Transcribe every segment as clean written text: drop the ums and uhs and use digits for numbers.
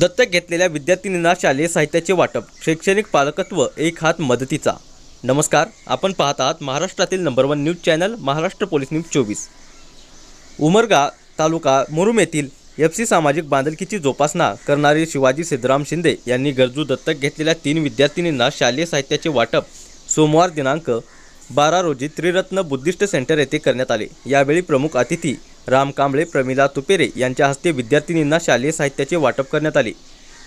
दत्तक घेतलेल्या विद्यार्थिनींना शालेय साहित्याचे वाटप, शैक्षणिक पालकत्व एक हात मदतीचा। नमस्कार, आपण पाहत आहात महाराष्ट्रातील number 1 news channel Maharashtra police news 24। Umarga taluka Murum येथील एफसी सामाजिक बांधिलकीची जोपासना करणारे शिवाजी सिद्धराम शिंदे यांनी गरजू दत्तक घेतलेल्या 3 विद्यार्थिनींना शालेय साहित्याचे वाटप सोमवार दिनांक 12 रोजी त्रिरत्न बुद्धिस्ट सेंटर येथे करण्यात आले। यावेळी प्रमुख अतिथी राम कांबळे, प्रमिला तुपेरे यांच्या हस्ते विद्यार्थिनींना शालेय साहित्याचे वाटप करण्यात आले।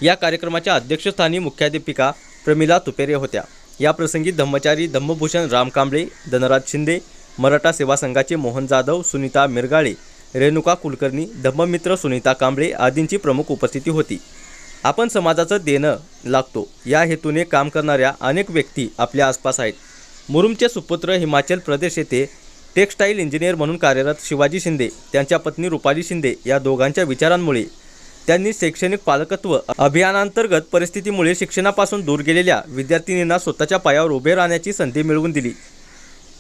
या कार्यक्रमाच्या अध्यक्षस्थानी मुख्याध्यापिका प्रमिला तुपेरे होत्या। या प्रसंगी धम्मचारी धम्मभूषण राम कांबळे, धनराज शिंदे, मराठा सेवा संघाचे मोहन जाधव, सुनीता मिरगाळे, रेणुका कुलकर्णी, धम्ममित्र सुनीता कांबळे आदींची प्रमुख उपस्थिती होती। आपण समाजाचं देणं लागतो या हेतूने काम करणाऱ्या अनेक व्यक्ती आपल्या आसपास आहेत। मुरुमचे सुपुत्र हिमाचल प्रदेश येथे टेक्सटाईल इंजिनियर म्हणून कार्यरत शिवाजी शिंदे, त्यांच्या पत्नी रुपाली शिंदे या दोघांच्या विचारांमुळे त्यांनी शैक्षणिक पालकत्व अभियानांतर्गत परिस्थितीमुळे शिक्षणापासून दूर गेलेल्या विद्यार्थिनींना स्वतःच्या पायावर उभे राहण्याची संधी मिळवून दिली।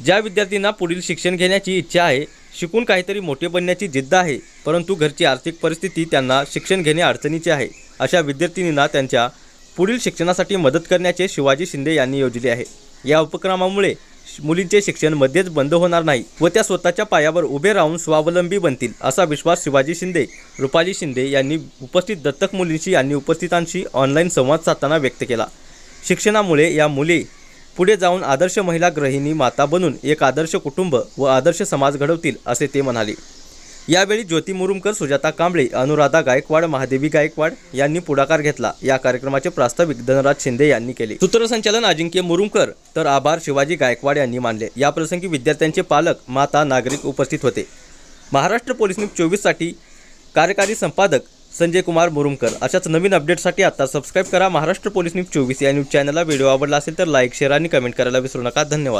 ज्या विद्यार्थ्यांना पुढील शिक्षण घेण्याची इच्छा आहे, शिकून काहीतरी मोठे बनण्याची जिद्द आहे, परंतु घरची आर्थिक परिस्थिती त्यांना शिक्षण घेणे अडचणीचे आहे, अशा विद्यार्थिनींना त्यांच्या पुढील शिक्षणासाठी मदत करण्याचे शिवाजी शिंदे यांनी योजले आहे। या उपक्रमामुळे मुलींचे शिक्षण मध्येच बंद होणार नाही व त्या स्वतःच्या पायावर उभे राहून स्वावलंबी बनतील, असा विश्वास शिवाजी शिंदे, रुपाली शिंदे यांनी उपस्थित दत्तक मुलींशी आणि उपस्थितांशी ऑनलाईन संवाद साधताना व्यक्त केला। शिक्षणामुळे या मुली पुढे जाऊन आदर्श महिला, गृहिणी, माता बनून एक आदर्श कुटुंब व आदर्श समाज घडवतील, असे ते म्हणाले। यावेळी ज्योती मुरुमकर, सुजाता कांबळे, अनुराधा गायकवाड, महादेवी गायकवाड यांनी पुढाकार घेतला। या कार्यक्रमाचे प्रास्ताविक धनराज शिंदे यांनी केले। सूत्रसंचालन अजिंक्य मुरुमकर, तर आभार शिवाजी गायकवाड यांनी मानले। या प्रसंगी विद्यार्थ्यांचे पालक, माता, नागरिक उपस्थित होते। महाराष्ट्र पोलीस न्यूज 24 साठी कार्यकारी संपादक संजय कुमार मुरुमकर। अशाच नवीन अपडेटसाठी आता सबस्क्राइब करा महाराष्ट्र पोलीस न्यूज 24 या न्यूज चॅनलला। व्हिडिओ आवडला असेल तर लाईक, शेअर आणि कमेंट करायला विसरू नका। धन्यवाद।